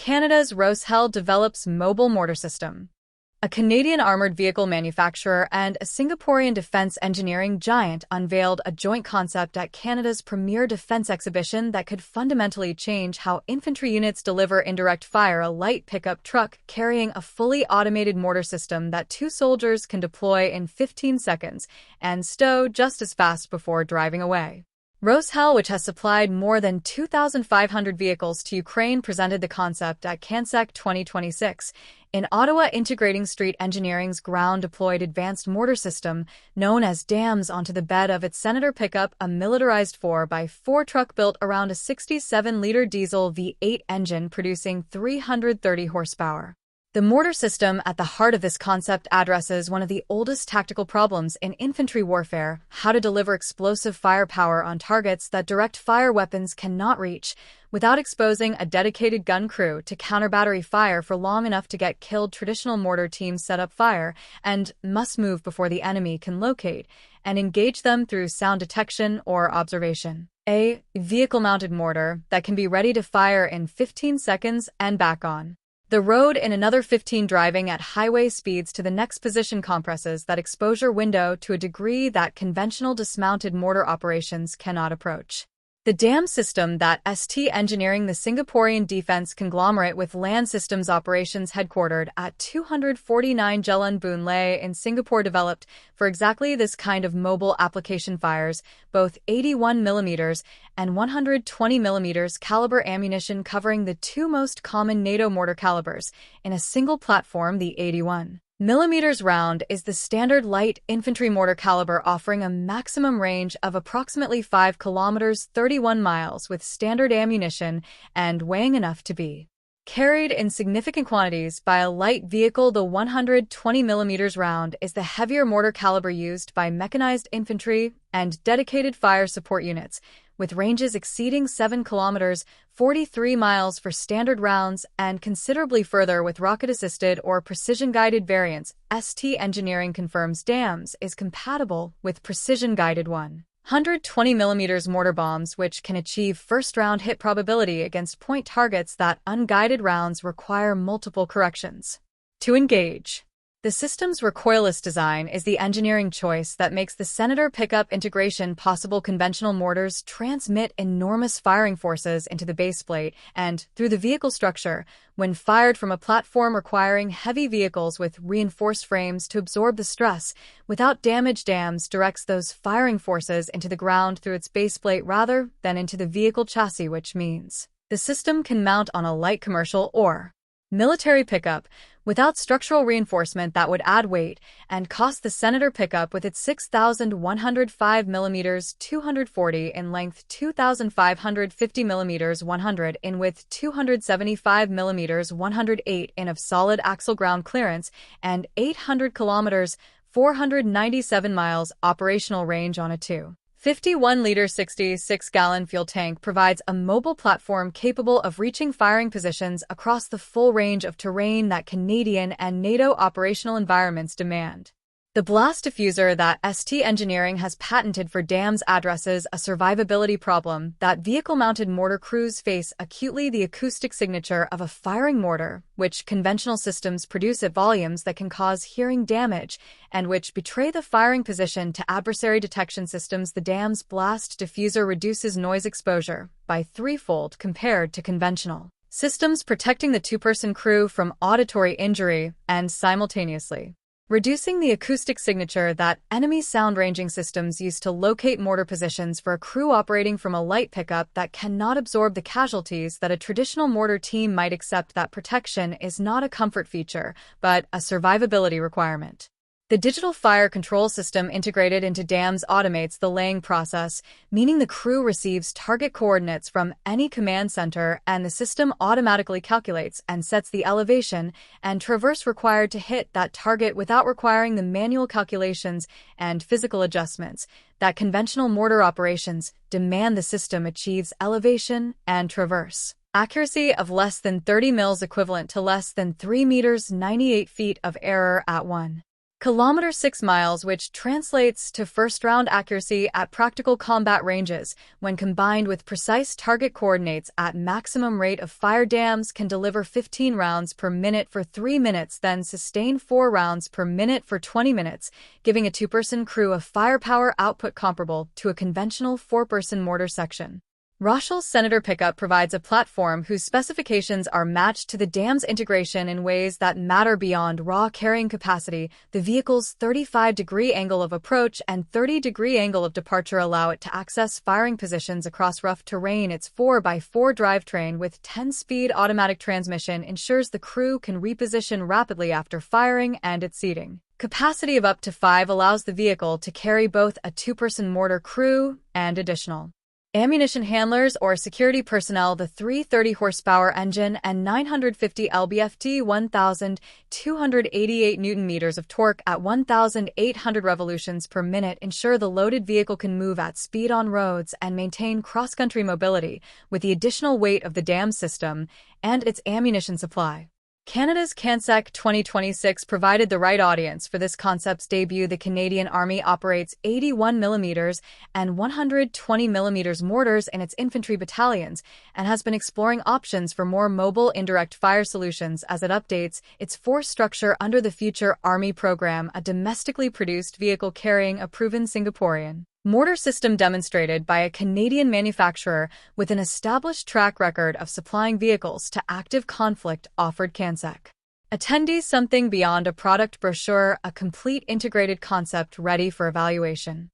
Canada's Roshel develops mobile mortar system. A Canadian armored vehicle manufacturer and a Singaporean defense engineering giant unveiled a joint concept at Canada's premier defense exhibition that could fundamentally change how infantry units deliver indirect fire. A light pickup truck carrying a fully automated mortar system that 2 soldiers can deploy in 15 seconds and stow just as fast before driving away. Roshel, which has supplied more than 2,500 vehicles to Ukraine, presented the concept at CANSEC 2026 in Ottawa, integrating ST Engineering's ground-deployed advanced mortar system, known as GDAMS, onto the bed of its Senator pickup, a militarized 4x4 truck built around a 67-liter diesel V8 engine producing 330 horsepower. The mortar system at the heart of this concept addresses one of the oldest tactical problems in infantry warfare: how to deliver explosive firepower on targets that direct fire weapons cannot reach, without exposing a dedicated gun crew to counter-battery fire for long enough to get killed. Traditional mortar teams set up fire and must move before the enemy can locate and engage them through sound detection or observation. A vehicle-mounted mortar that can be ready to fire in 15 seconds and back on the road in another 15, driving at highway speeds to the next position, compresses that exposure window to a degree that conventional dismounted mortar operations cannot approach. The GDAMS system that ST Engineering, the Singaporean defense conglomerate with land systems operations headquartered at 249 Jalan Boon Lay in Singapore, developed for exactly this kind of mobile application. Fires both 81mm and 120mm caliber ammunition, covering the 2 most common NATO mortar calibers in a single platform. The 81mm round is the standard light infantry mortar caliber, offering a maximum range of approximately 5 kilometers, 31 miles, with standard ammunition and weighing enough to be carried in significant quantities by a light vehicle. The 120mm round is the heavier mortar caliber used by mechanized infantry and dedicated fire support units, with ranges exceeding 7 kilometers, 43 miles for standard rounds, and considerably further with rocket-assisted or precision-guided variants. ST Engineering confirms GDAMS is compatible with precision-guided 120mm mortar bombs, which can achieve first-round hit probability against point targets that unguided rounds require multiple corrections to engage. The system's recoilless design is the engineering choice that makes the Senator pickup integration possible. Conventional mortars transmit enormous firing forces into the baseplate and through the vehicle structure when fired from a platform, requiring heavy vehicles with reinforced frames to absorb the stress without damage. GDAMS directs those firing forces into the ground through its baseplate rather than into the vehicle chassis, which means the system can mount on a light commercial or military pickup without structural reinforcement that would add weight and cost. The Senator pickup, with its 6,105mm 240 in length, 2,550mm 100 in width, 275mm 108 in of solid axle ground clearance, and 800 kilometers 497 miles operational range on a 51-liter 66-gallon fuel tank, provides a mobile platform capable of reaching firing positions across the full range of terrain that Canadian and NATO operational environments demand. The blast diffuser that ST Engineering has patented for GDAMS addresses a survivability problem that vehicle-mounted mortar crews face acutely: the acoustic signature of a firing mortar, which conventional systems produce at volumes that can cause hearing damage and which betray the firing position to adversary detection systems. The GDAMS blast diffuser reduces noise exposure by 3-fold compared to conventional systems, protecting the 2-person crew from auditory injury and simultaneously reducing the acoustic signature that enemy sound ranging systems use to locate mortar positions for a crew operating from a light pickup that cannot absorb the casualties that a traditional mortar team might accept. That protection is not a comfort feature, but a survivability requirement. The digital fire control system integrated into GDAMS automates the laying process, meaning the crew receives target coordinates from any command center and the system automatically calculates and sets the elevation and traverse required to hit that target without requiring the manual calculations and physical adjustments that conventional mortar operations demand. The system achieves elevation and traverse accuracy of less than 30 mils, equivalent to less than 3 meters 98 feet of error at 1 Kilometer 6 miles, which translates to first-round accuracy at practical combat ranges. When combined with precise target coordinates at maximum rate of fire, DAMS can deliver 15 rounds per minute for 3 minutes, then sustain 4 rounds per minute for 20 minutes, giving a 2-person crew a firepower output comparable to a conventional 4-person mortar section. Roshel's Senator pickup provides a platform whose specifications are matched to the DAMS integration in ways that matter beyond raw carrying capacity. The vehicle's 35-degree angle of approach and 30-degree angle of departure allow it to access firing positions across rough terrain. Its 4x4 drivetrain with 10-speed automatic transmission ensures the crew can reposition rapidly after firing, and its seating capacity of up to 5 allows the vehicle to carry both a 2-person mortar crew and additional ammunition handlers or security personnel. The 330-horsepower engine and 950 lb-ft 1,288 Nm of torque at 1,800 revolutions per minute ensure the loaded vehicle can move at speed on roads and maintain cross-country mobility. With the additional weight of the DAMS system and its ammunition supply, Canada's CANSEC 2026 provided the right audience for this concept's debut. The Canadian Army operates 81mm and 120mm mortars in its infantry battalions and has been exploring options for more mobile indirect fire solutions as it updates its force structure under the Future Army program, a domestically produced vehicle carrying a proven Singaporean mortar system demonstrated by a Canadian manufacturer with an established track record of supplying vehicles to active conflict, offered CANSEC attendees something beyond a product brochure, a complete integrated concept ready for evaluation.